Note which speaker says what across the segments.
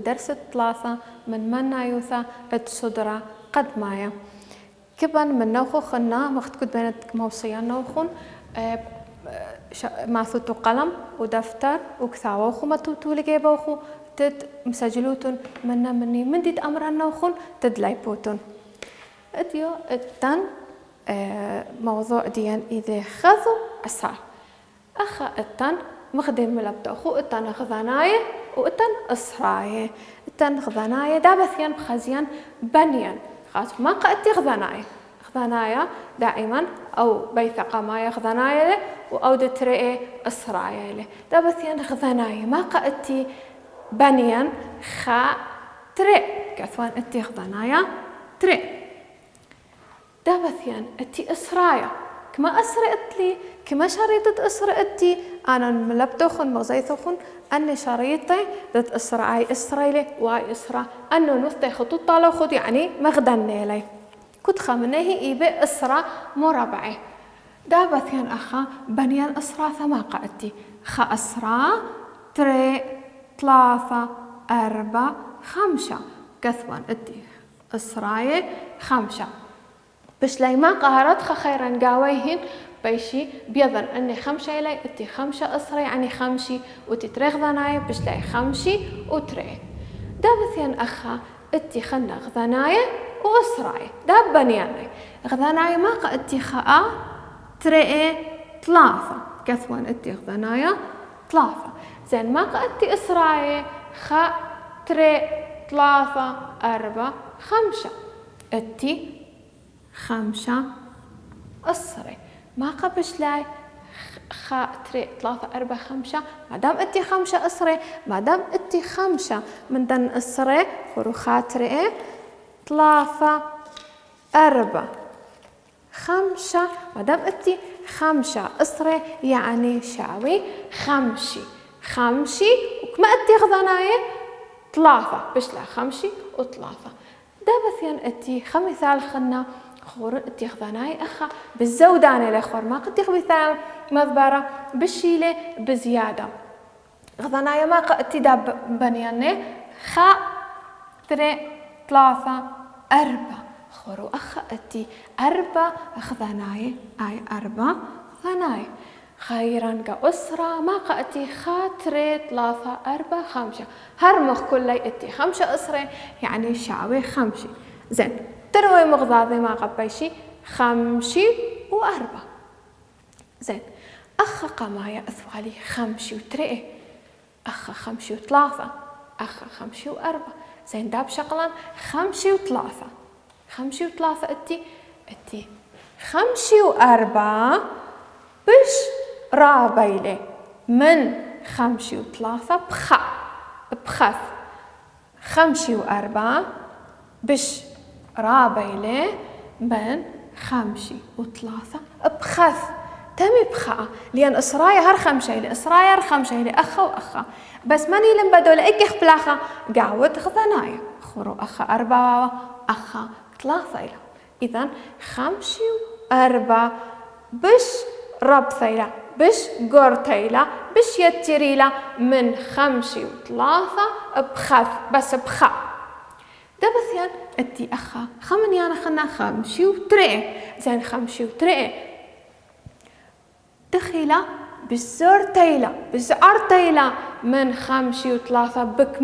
Speaker 1: ودرس ثلاثة من منا يوثا صدرة قد مايا كبن من نوخو خنا مختكد بينتك موصيان نوخون ماثوتو قلم ودفتر وكثاوخو ما توتولي جيبوخو تد مسجلوتون منا مني من ديد أمران نوخون تد لايبوتون اديو التن موضوع ديان إذا خذوا أسعى أخا التن مخدم ملابدوخو التن خذاناية والتن أسراية التن خذاناية دابثيان بخزيان بنيان خاص ما قأتي خذاناية دائما أو بيثقة ما يخذاناية له أو دترئي أسراية له دابثيان خذاناية ما قأتي بنيان خا ترئ كثوان اتي خذاناية ترئ دابثيان اتي أسراية كما أسرقت لي كما شريطة أسرقتي أنا ملبتوخن مغزيثوخن أني شريطي ذات أسرعي إسرائيلي واي إسرا أنه نثي خطوط طالو خد يعني مغدني لي كنت خمنيه إيبي إسرا مربعي دابثيان أخا بنيان إسرا ثما قأتي خا إسرا تري ثلاثة أربعة خمسة كثوان اتي إسرائيل خمسة بش لي ما قهرت خيرا قاويهن بيشي بيظن أني خمسة إلي اتي خمسة أسري يعني خمسي وتتريغ ذنايا بش لي خمسي وتري دابثيان أخا اتي خنا غذنايا وأسرعي داب بنياني غذنايا ما قا اتي خاء تري ثلاثة كثوان اتي غذنايا ثلاثة زين ما قا اتي أسرعي خاء تري ثلاثة أربعة خمسة اتي خمسة أسري ما قبش لاي خا تري ثلاثة أربعة خمسة ما دام اتي خمسة أسري ما دام اتي خمسة من دن أسري خرو خاطري ثلاثة أربعة خمسة ما دام اتي خمسة أسري يعني شاوي خمشي وكما اتي غذناية ثلاثة بش لا خمشي وثلاثة دابثيان اتي خمثال خنا خور اتي خذناي أخا بالزوداني لخور ما قد تخبثان مذبرة بالشيلة بزيادة غذناي ما قد داب بنياني خا تري ثلاثة أربعة خورو أخا اتي أربعة خذناي أي أربعة خذناي خيرا كأسرة ما قأتي خاطري ثلاثة أربعة خمسة هرمخ كلي اتي خمسة أسرة يعني شعوي خمسة زين تروي مغضاضي ما قبيشي خمسة وأربعة زين أخا قمايا أثوالي خمسة وترئة أخا خمسة وثلاثة أخا خمسة وأربعة زين داب شغلان خمسة وثلاثة اتي خمسة وأربعة بش رابيلي من خمسة وثلاثة بخث خمسة وأربعة بش رابيلي من خمسة وثلاثة بخث تمي بخاء لأن إسرايا هر خمسة إلي إسرايا هر خمسة إلي أخا وأخا بس ماني لم بدو لأيك إخبلاخا قاود خذنايا خورو أخا أربعة أخا ثلاثة إلي إذن خمسة وأربعة بش رب ثيلة بش قر ثيلة بش يتريلة من خمسة وثلاثة بخث بس بخاء دبثيان اتي أخا خمنيانا خنا خمسة وترئة زين خمسة وترئة دخيلة بالزر تيلة بالزعر تيلة من خمسة وثلاثة بك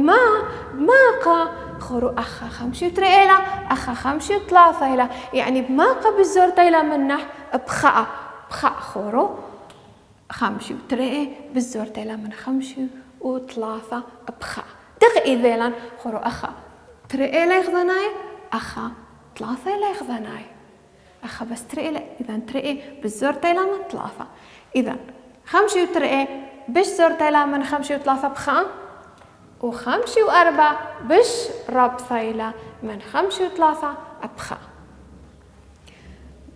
Speaker 1: ماقا خورو أخا خمسة وترئة أخا خمسة وثلاثة يعني بماقا بالزر تيلة منح بخاء خورو خمسة وترئة بالزر تيلة من خمسة وثلاثة بخاء دغ إذيلا خورو أخا ترئة لا يخذناي أخا ثلاثة لا يخذناي أخا بس ترئة إذا ترئة بالزر تيلة من ثلاثة إذا خمسة وترئة بش زر تيلة من خمسة وثلاثة بخاء وخمسة وأربعة بش رب ثيلة من خمسة وثلاثة بخاء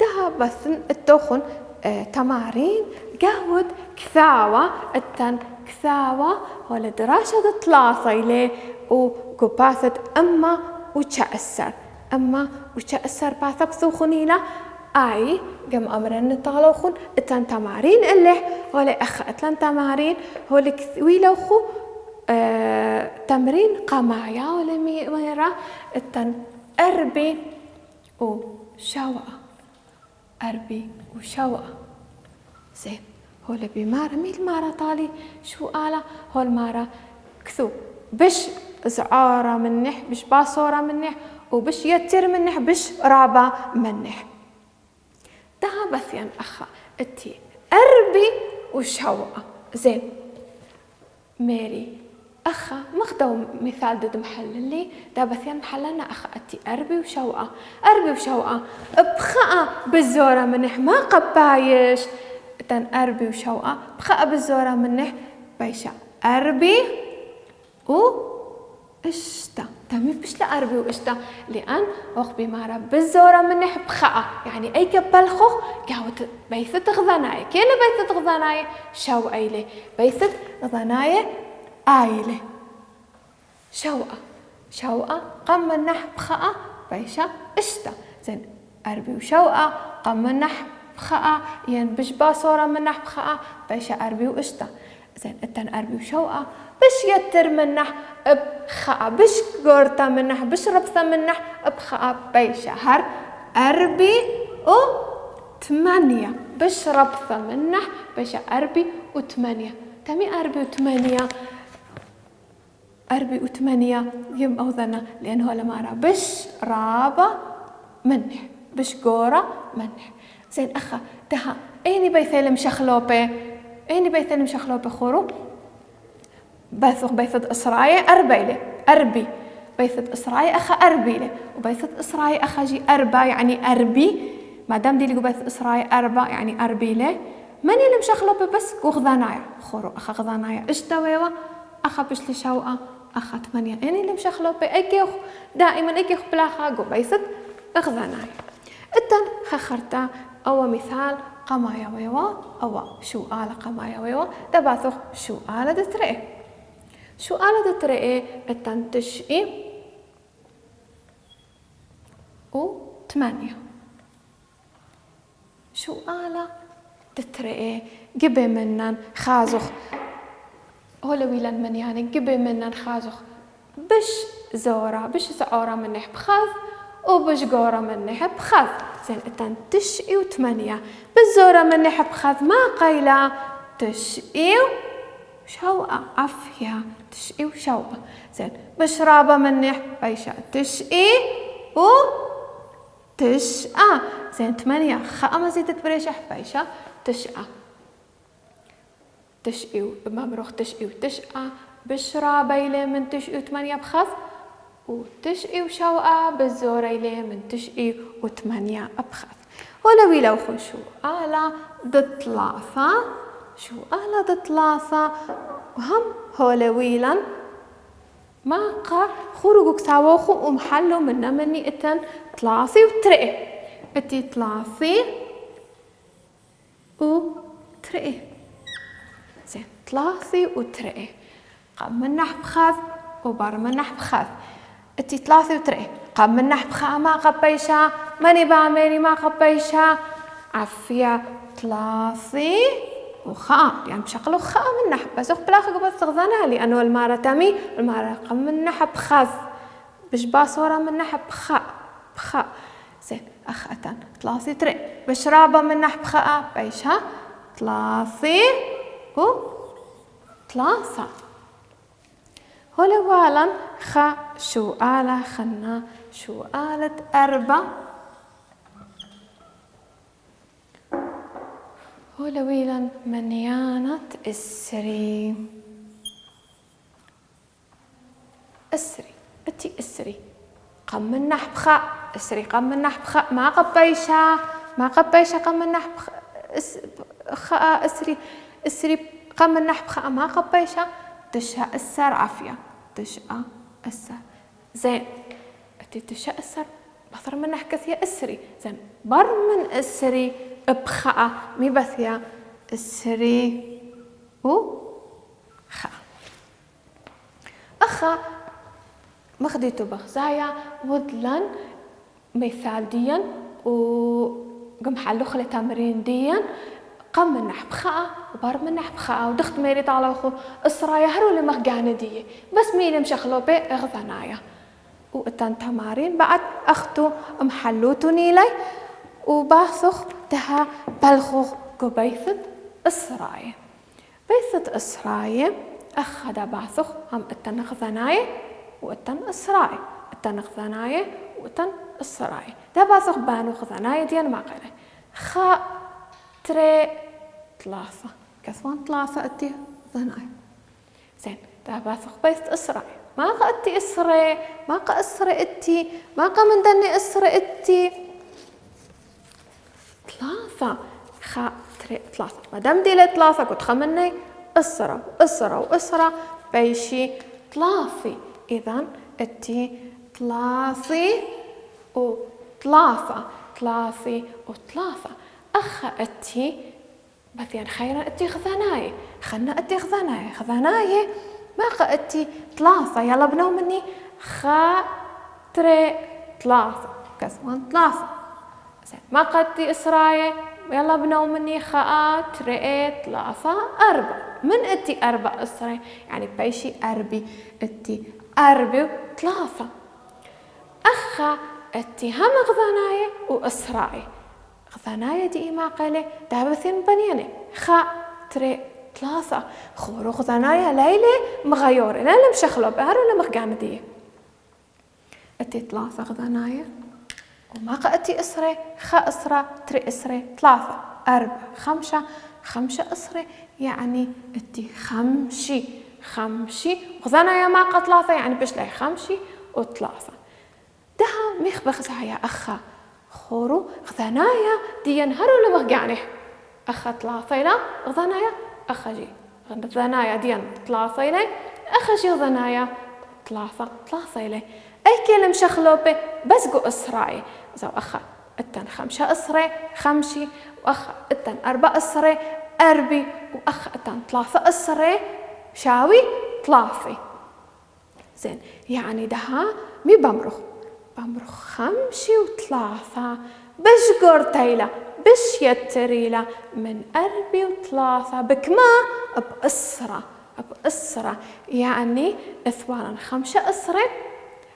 Speaker 1: ده بس التوخن تمارين قهوة كثاوة التن كثاوة هو لدراسة ثلاثة إليه وقباثة أما وتأثر باثة بثوخنيلة أي قم أمرن طالوخن التن تمارين اللي هو أخ التن تمارين هو لكثويلوخو تمرين قمايا ولا ميرا التن أربي وشوأ أربي وشوأ. زين هول بمارة ميل مارة طالي شو آلا هول مارة كثو بش زعارة منح بش باصورة منح وبش يتر منح بش رابا منح ده بثيان أخا التي أربي وشوأ. زين ماري أخا مخدو مثال ضد محل اللي دا بثيان محلنا أخا أتي أربي وشوأ أربي وشوأ بخاء بالزورة منح ما قبايش تن أربي وشوأ بخاء بالزورة منح بيشا أربي وإشتا تمي بش لا أربي وإشتا لأن وق بمارا بالزورة منح بخاء يعني أي كبالخوخ قاوت بيثت غذناية كيلا بيثت غذناية شو أيلي بيثت غذناية آيلة شوأ قم منح بخاء بيشا إشتا. زين أربي وشوأ قم منح بخاء ين بش باصورة منح بخاء بيشا أربي وإشتا. زين التن أربي وشوأ بش يتر منح بخاء بش قورتا منح بش ربثة منح بخاء بيشا هر أربي وثمانية بش ربثة منح بيشا أربي وثمانية تمي أربي وثمانية يم أوذنا لأنه لما أرى بش رابة منح بش قورة منح. زين أخا تها أيني بيثلم شخلوبة خورو بيثق بيثت إسراي أربي بيثت إسراي أخا أربيله وبيثت إسراي أخا جي أربا يعني أربي ما دام دي لقوا بيث إسراي أربا يعني أربيله من يلم شخلوبة بس وغذانايا خورو أخا غذانايا إشتويوا أخا بش لشوقة أخا 8 يعني لم شخلوبة أكيخ دائما أكيخ بلاخا قو بيثت غذانايا. التن خخرتا أو مثال قمايا ويوا أو شو آلة قمايا ويوا دباثوخ شو آلة دترئي التن تشئي و8 شو آلة دترئي قبي منن خازخ هولا ويلان من يعني قبي منن خازخ بش زورا بش زعورا منح بخاذ وبش قورا منح بخاذ. زين التن تشئي و8 بالزورة منح بخاذ ما قيلا تشئي وشوقة عفيا تشئي وشوقة. زين بشرابة منح بيشا تشئي وتشأة. زين 8 خاء مزيدة بريشة بيشا تشأة تشئي وممروخ تشئي وتشأة بشرابة إلى من تشئي و8 بخاذ وتشئي وشوقة بالزورة إليه من تشئي و8 أبخذ. ولو لو شو آلة ضد 3 شو آلة ضد 3 وهم هولويلا ما قا خروجك سواخو ومحلو مني اتن 3 وترئي اتي 3 وترئي. زين 3 وترئي قام منح بخاذ وبار منح بخاذ اتي 3 وترئي قام منح بخاء ما قبيشا ماني بعملي ما قبيشا عفيا 3 وخاء يعني بشغله خاء منح بس بلاخ قبل تغذانا لأنه المارة تمي المارة قام منح بخاذ بش باصورة منح بخاء. زين أخأتن 3 ترئي بشرابة منح بخاء بيشا 3 و3 هولا والا خا شو آلة خنا شو آلة 4 هولا ويلا منيانة السري اتي السري قم منح بخاء السري قم منح بخاء ما قبيشا قم منح خاء السري قم منح بخاء ما قبيشا تشاء السر عافية تشاء السر. زين اتي تشاء السر بثر منح كثية السري. زين بر من السري بخاء مي بثيا السري وخاء أخا مخديتو بخزايا ودلن مثال ديا وقم حلو خلي تمرين ديا قم منح بخاء وبار منح بخاء ودخت ميري طالوخو إسرايا هرو لمخجانة دي بس ميلي مشخلو بي إغذنايا وإتان تمارين بعد أختو محلوتوني لي وباثخ تها بلخو قبيثة إسرايا بيثة إسرايا أخذ باثخ هم إتان إغذنايا وإتان إسرايا إتان إغذنايا وإتان إسرايا ده باثخ بانو إغذنايا ديان ما قاله خاء تري ثلاثة كثوان ثلاثة أتي ذناي زين ده باثخ بيث إسرايا ما قا أتي إسري ما قا إسري أتي ما قا من دني إسري أتي ثلاثة خاء تري ثلاثة ما دام دي لي ثلاثة كنت خمني إسرة وإسرة بيشي ثلاثي إذن أتي ثلاثي وثلاثة ثلاثي وثلاثة أخا أتي مثلا خيرا أتي خذناي خلنا أتي خذناي ما قا أتي ثلاثة يلا بنو مني خا تري ثلاثة كثوان ثلاثة زين ما قا أتي إسراي يلا بنو مني خا تري ثلاثة أربعة من أتي أربعة إسراي يعني بيشي أربي أتي أربي وثلاثة أخا أتي هم غذناي وإسراي غذنايا دي ما قاله دابثين بنيانه خا تري ثلاثة خورو غذنايا ليلة مغيورة لا مشخلو بهر ولا مخقانة دي أتي ثلاثة غذنايا وما قأتي إسري خا إسرة تري إسري ثلاثة أربعة خمسة إسري يعني أتي خمشي غذنايا ما قا ثلاثة يعني بش لاي خمشي وثلاثة دها ميخ بخزها يا أخا خورو غذنايا دي ينهروا لمغقانه أخا ثلاثة لا غذنايا أخجي غذنايا دي ثلاثة لا أخجي غذنايا ثلاثة لا أي كلمة شخلوبة بس جو إسرائي زو أخا التن خمسة إسرائي خمشي وأخا التن أربعة إسرائي أربي وأخا التن ثلاثة إسرائي شاوي ثلاثة زين يعني دها مي بمرخ خمشي وثلاثة بش قرتيلا بش يتريلا من أربي وثلاثة بكما بأسرة يعني إثوانا خمسة أسرة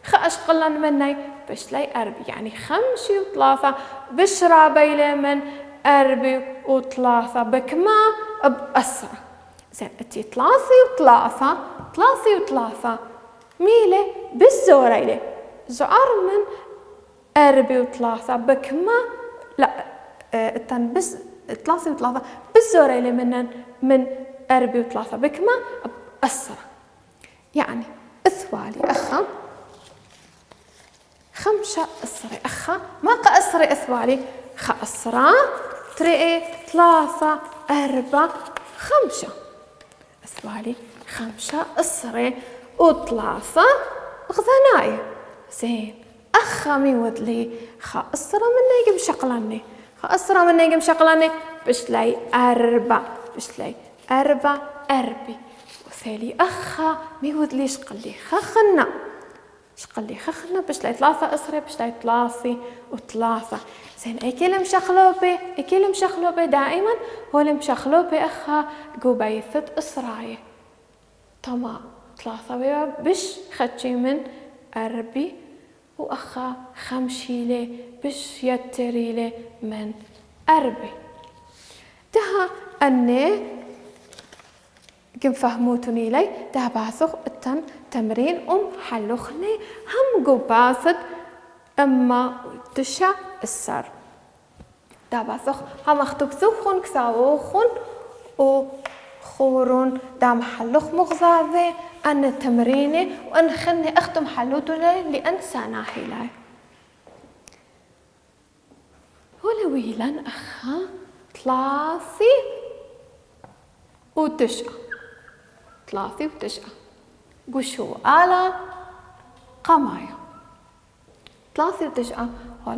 Speaker 1: خاش قلن مني بش لي أربي يعني خمشي وثلاثة بش رابيلا من أربي وثلاثة بكما بأسرة زين أتي ثلاثة وثلاثة ميلة بالزوريلة زعر من أربي وثلاثة بكما لا التن بس ثلاثة بالزوريلة من أربي وثلاثة بكما بأسرة يعني إثوالي أخا خمسة أسرة أخا ما قا أسرة إثوالي خا أسرة تري ثلاثة أربعة خمسة إثوالي خمسة أسرة وثلاثة غذنايا زين أخا ميود لي خا أسرة من نيجي مشقلني خا أسرة من نيجي مشقلني بش لي أربع أربي وثالي أخا ميود لي شقلي خخنا بش لي ثلاثة أسرة بش لي ثلاثة وثلاثة زين أي كلمة مشخلوبة دائما هو المشخلوبة أخا قبيثة إسراية تمام ثلاثة بش خدشي من أربي وأخا خمشيلة بش يتريلة من أربي ده أني كم فهموتني لي ده باثق التن تمرين حلوخني هم قباثت أما تشا السر ده باثق هم اختبثوخن كثاوخن وخورون دام حلوخ مغذاذي أن تمريني وأن خلني أختم حلوتني لأن ساناحي لاي ولويلا أخا ثلاثة وتسعة قشو آلا قمايا 3 و9 هو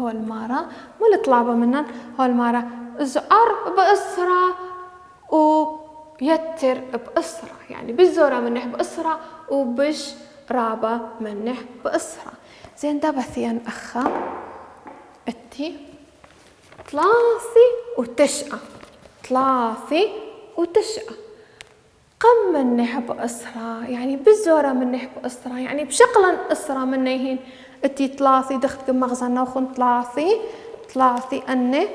Speaker 1: المارة مو الطلابة منن هو المارة زعر بأسرة ويتر بأسرة يعني بالزورة منح بأسرة وبش رابة منح بأسرة زين ده بثيان أخا التي 3 و9 3 و9. قم من نحب أسرة يعني بالزورة من نحب أسرة يعني بشقلا أسرة من نيهين اتي 3 دخت مغزنا وخن 3 أني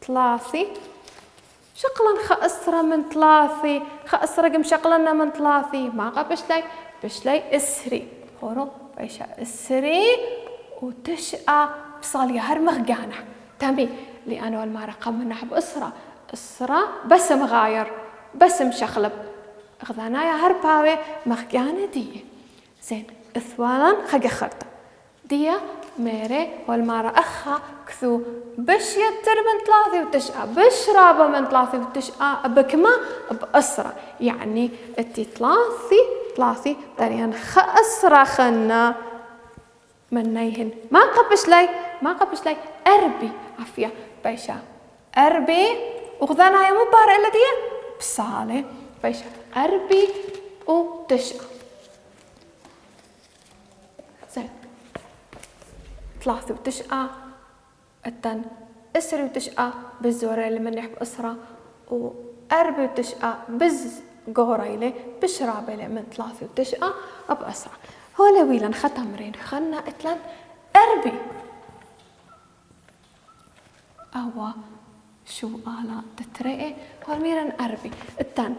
Speaker 1: 3 شقلا خا أسرة من 3 خا أسرة قم شقلنا من 3 ما قبش لي أسري هورو بيشا أسري و9 بصالي هر مغجانة تمي لأنه المرقم من نحب أسرة بس مغاير بس مشخلب غذانايا هرباوي مغجانة دي زين اثوالا خجا خرطة دي ميري والمارة أخا كثو بش يتر من 3 و9 بش رابا من 3 و9 بكما بأسرة يعني اتي 3 دريان أسرة خنا من نيهن ما قبش لي أربي عفية بيشا أربي وغذانايا مبارا إلا دي بصالة بيشا أربي و9 زين 3 و9 التن أسري و9 بالزورة اللي من نحب أسرة وأربي و9 بز قوريلي بشرابيلي من 3 و9 بأسرة هولا ويلان ختمرين خلنا اتلان أربي أوا شو آلا تترقي هالميران أربي التن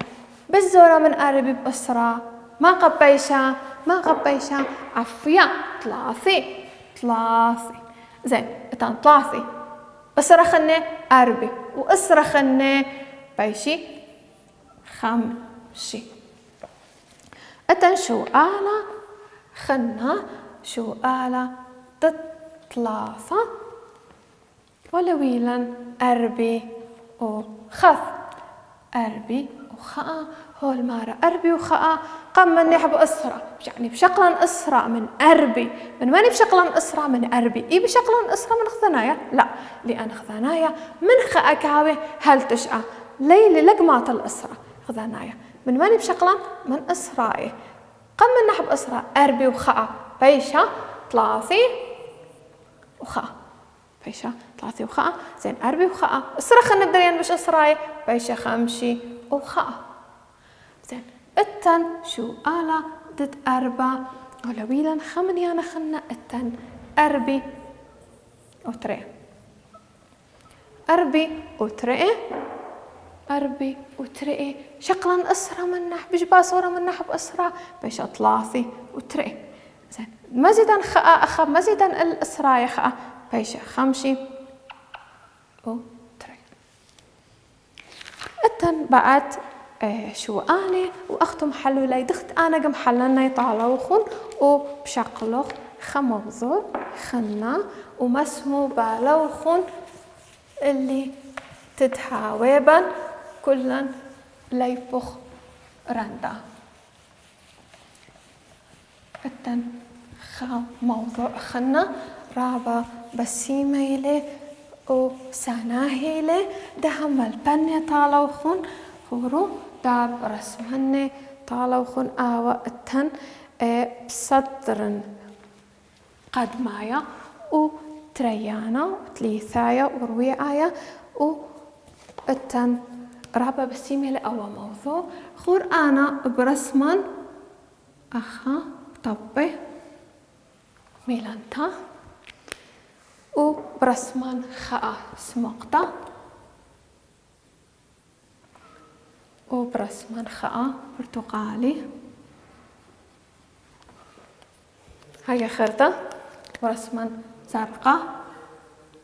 Speaker 1: بالزورة من أربي بأسرة ما قبيشا عفيا 3 زين التن 3 أسرة خني أربي وأسرة خني بيشي 5 التن شو آلا خنا شو آلا 3 ولويلا أربي وخث أربي وخاء هول مارا أربي وخاء قم من نحب أسرة يعني بشقلا أسرة من أربي من وين بشقلا أسرة من أربي إيه بشقلا أسرة من خذنايا لا لأن خذنايا من خاء كاوي هل تشقى ليلي لقمات الأسرة خذنايا من وين بشقلا من أسرائي قم من نحب أسرة أربي وخاء بيشا 3 وخاء بيشا 3 وخاء زين أربي وخاء أسرة خلنا بدريان بش أسراي بيشا 5 وخاء زين التن شو آلا ضد 4 ولويلا خمنيانا خلنا التن أربي وتري أربي وتري شقلا أسرة من نحب بجباسورة من نحب أسرة بيشا 3 وتري زين مزيدا خاء أخا مزيدا الأسراي خاء بيشا 5 وتري التن بعد شو أنا وأختم حلو لي دخت أنا قم حلنا يطالوخن وبشقلوخ خموزور خنا ومسمو بالوخن اللي تتحاوبا كلا ليبخ رندا التن موضوع خنا رابا بسيميلي وساناهيلي دهم البني طالوخن خورو داب رسمهن طالوخن آوا التن بصدرن قد مايا وتريانا وتليثايا ورويعايا والتن رابا بسيميلي أوا موضوع خور أنا برسمن أخا طبي ميلانتا وبرسمان خاء سمقطة وبرسمان خاء برتقالي هاي خرطة برسمان زرقاء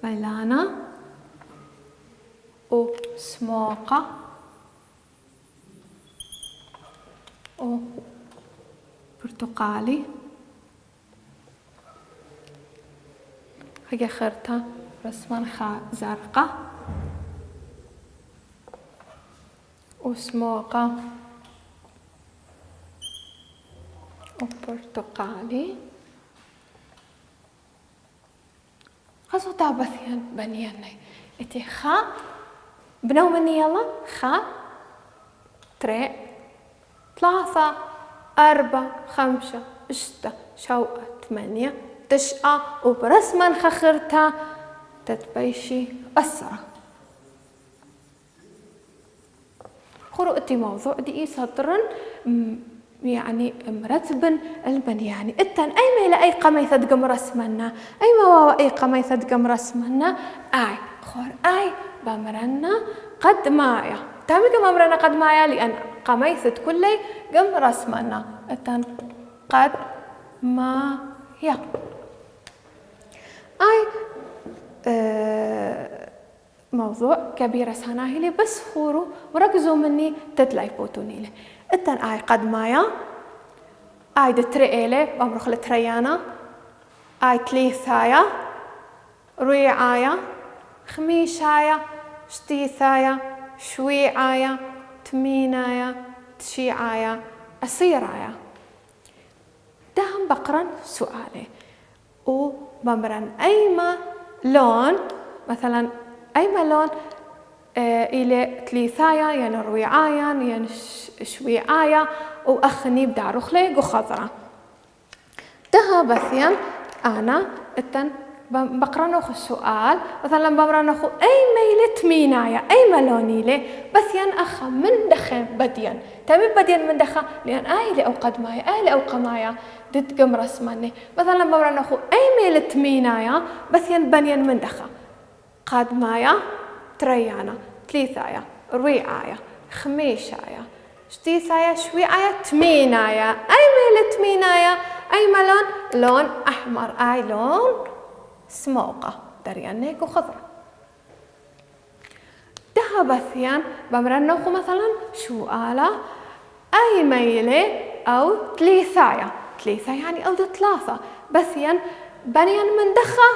Speaker 1: ميلانا وسموقة وبرتقالي هاي خرطة رسمان خاء زرقاء وسموقة وبرتقالي خاصو تابثيان بنياني اتي خاء بنو مني يلا خاء 3 4 5 6 7 8 9 وبرسما خخرتا تتبيشي أسرة خورو اتي موضوع دي سطرا يعني مرتبا البن يعني اتن اي ميلا اي قميثة قم رسمنا اي مواوا اي قميثة قم رسمنا اي خور اي بامرنا قد مايا تامي قم امرنا قد مايا لان قميثة كلي قم رسمنا اتن قد مايا اي موضوع كبير سناهي لي بس خورو وركزوا مني تتلاي بوتوني له اتن اي قد مايا اي دترئيله بامرخ لتريانا اي تليثايا ريعايا خميشايا شتيثايا شويعايا تمينايا تشيعايا أسيرايا دهم بقرا سؤالي وبمرن أيما لون مثلا أيما لون إلى تليثايا يعني رويعايا يعني شويعايا وأخني بداروخلي وخضرة ده بثيان أنا اتن بقرنوخ السؤال مثلا بمرنوخ أي ميلة مينايا أي ملوني لي بثيان أخا من دخن بديان تمي بديان من دخا لأن آيلي أو قد مايا آيلي أو قمايا دت قم رسمني مثلا بمرنوخ أي ميلة مينايا بثيان بنيان من دخا قد مايا تريانا تليثايا رويعايا خميشايا شتيثايا شويعايا تمينايا أي ميلة مينايا أي ملون لون أحمر أي لون سموقة دريانيك وخضرة ده بثيان بمرنوخ مثلا شو آلا أي ميلة أو تليثايا يعني أو ثلاثة بثيان بنيان من دخا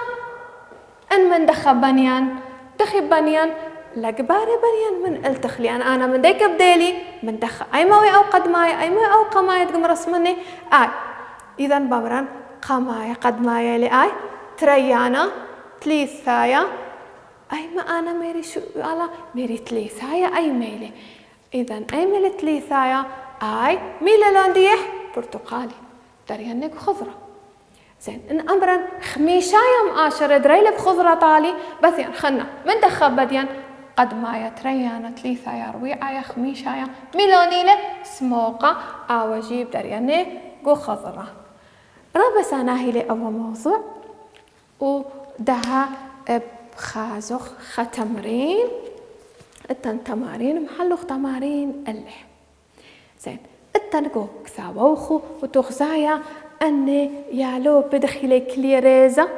Speaker 1: أن من دخا بنيان دخي بنيان لقباري بنيان من التخلي أنا من ديك بديلي من دخا أي موي أو قد ماي أي موي أو قماي تقوم رسمني آي إذا بمرن قماي قد ماي لآي تريانا تليثايا أي ما أنا ميري شو على ميري تليثايا أي ميلي إذا أي ميلي تليثايا أي ميلة لون ديح برتقالي دريانك خضرة زين إن أمرا خميشايا مآشرة دريلة بخضرة طالي بثيان خنا من دخل بديان قد مايا تريانا تليثايا رويعايا خميشايا ميلونيلة سموقة أوجيب دريانك خضرة رابع سناهي لي أول موضوع ودها بخازخ ختمرين التن تمارين محلوخ تمارين اللح زين التنقو كثاوخو وتخزايا أني يالو بدخلي كليريزا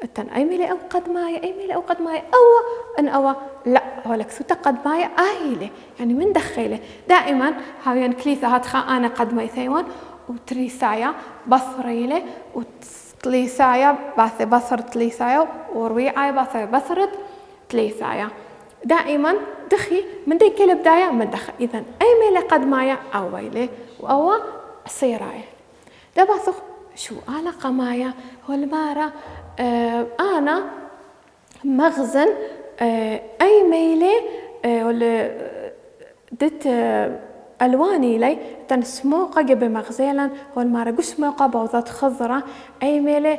Speaker 1: التن أي ميلي أو قد ماي أي ميلي أو قد ماي أو أن أو لا ولك ثوتا قد ماي آيلي يعني من دخيله دائما هاوين كليثا هاتخا أنا قد ماي ثيوان وتريسايا بصريله وتليسايا باث بصر تليسايا ورويعايا باث بصرت تليسايا دائما دخي من ديك البداية من دخل إذا أي ميلة قد مايا أو ويلي وأو صيرايا ده باثخ شو على قمايا والمارة أنا مخزن أي ميلة ولا دت ألواني لي تنسموقة جب مغزيلا والمارة قش موقع بوضات خضرة أي ميلة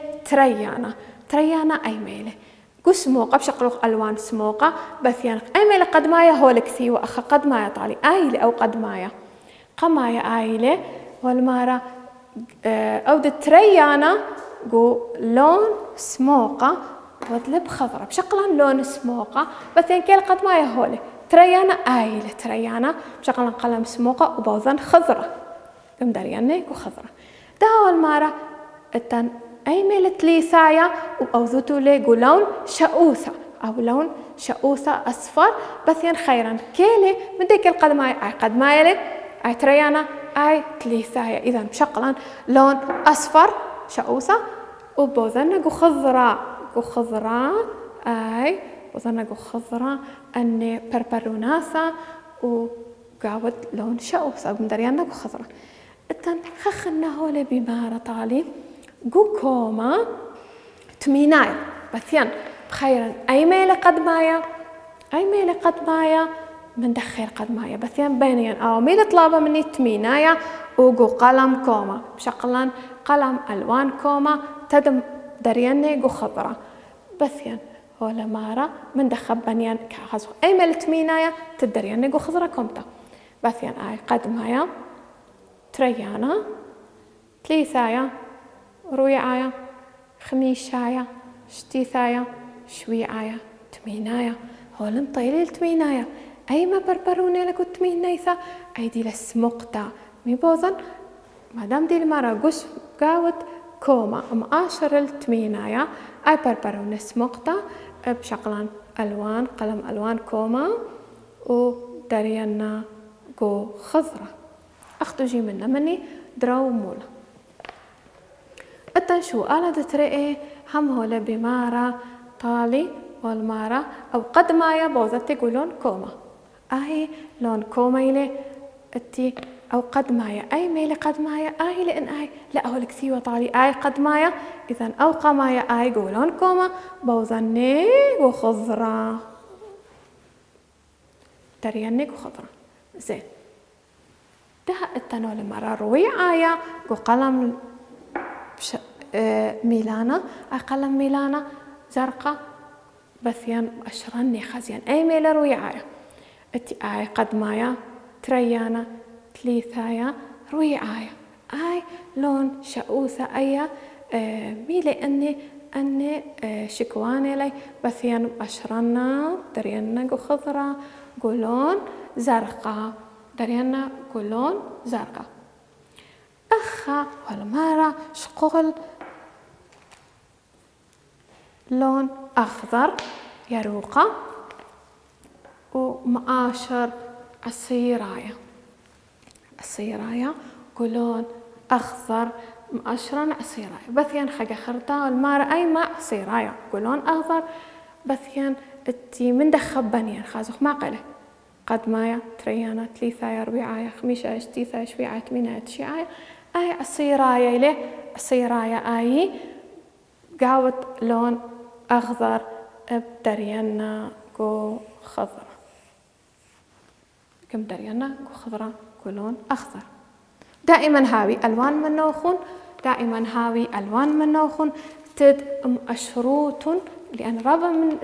Speaker 1: تريانا أي ميلة قش موقع بشقلوق ألوان سموقة بثيان أي ميلة قد مايا هو لكثي وأخا قد مايا طالي آيلة أو قد مايا قمايا آيلة والمارة أو تريانا قو لون سموقة وضلب خضرة بشقلا لون سموقة بثيان كيل قد مايا هولي تريانا آيلة تريانا بشقلا قلم سموقة وبوضن خضرة قم دريانيك وخضرة ده هو المارة التن أي ميلة تليثايا وأوذوتو ليقو لون شؤوثة أو لون شؤوثة أصفر بثيان خيرا كيلي من ديك القدماية أي قدماية لي أي تريانا أي تليثايا إذا بشقلا لون أصفر شؤوثة وبوذن خضرة أي وظنقو خضرة أني بربروناثا وقاود لون شؤوثة بمدريانقو خضرة التن خخنا هولي بمارة طالي قو كوما تميناي بثيان خيرا أي ميلة قد مايا من دخير قد مايا بثيان بينيان أو ميلة طلابة مني تمينايا وقو قلم كوما بشقلان قلم ألوان كوما تدم درياني قو خضرة بثيان ولا مارا من دخب بنيان كخزو أي ملت مينايا تدريان نجو خضرة كمتا بثيان آي قد مايا تريانا تليثايا رويعايا خميشايا شتيثايا شويعايا تمينايا هولن طيليل تمينايا أي ما بربروني لكو تمينايثا أي دي لسمقتا ميبوزن مادام دي المرة قش قاوت كوما مآشر التمينايا أي بربروني سمقتا بشقلان ألوان قلم ألوان كوما ودريانا قو خضرة أخدجي منا مني درو مولا التنشو آلا دترئي هم هولا بمارا طالي والمارا أو قد مايا بوزتي قولون كوما أهي لون كوما يلي التي أو قد مايا أي ميلي قد مايا أهي لأن أهي لا هو الكثيوة طالي أهي قد مايا إذن أو قمايا أهي قولون كوما بوزني وخضرة ترياني وخضرة زين ده التنول مرة رويعايا وقلم ميلانا قلم ميلانا زرقاء بثيان أشرني خزيان أي ميلا رويعايا اتي آي قد مايا تريانا تليثايا رويعايا آي لون شؤوثة أيا ميلي أني شكواني لي بثيان أشرنا دريانا قو خضرة قولون زرقاء دريانا قولون زرقاء أخا والمارا شقول لون أخضر يروقة ومآشر الصيراية قولون أخضر مآشرا عصيراية بثيان خاقة خرطة والمارا أي ما عصيراية قولون أخضر بثيان التي من دخب بنيان خازوخ ما قله قد مايا تريانا تليثايا ربيعايا خميشة اشتيثايا شويعايا تمينايا تشيعايا أي عصيرايا إليه عصيرايا أي قاوت لون أخضر بدريانا قو خضرة كم دريانا قو خضرة قو لون أخضر دائما هاوي ألوان من نوخن تد أشروط لأن ربع من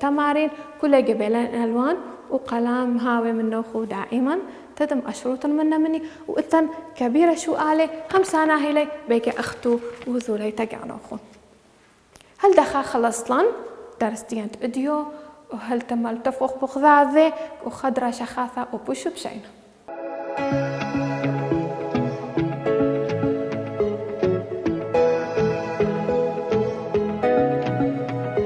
Speaker 1: تمارين كل جبلان ألوان وقلم هاوي من نوخو دائما تدم أشروط مني وإتن كبيرة شو عليه هم سنة هلي بيجي أختو وذولي تجعنوخو هل دخل خلصلن درس ديانت أديو وهل تم التفوق بغذاذي وخضرة شخاثة وبوشو بشينا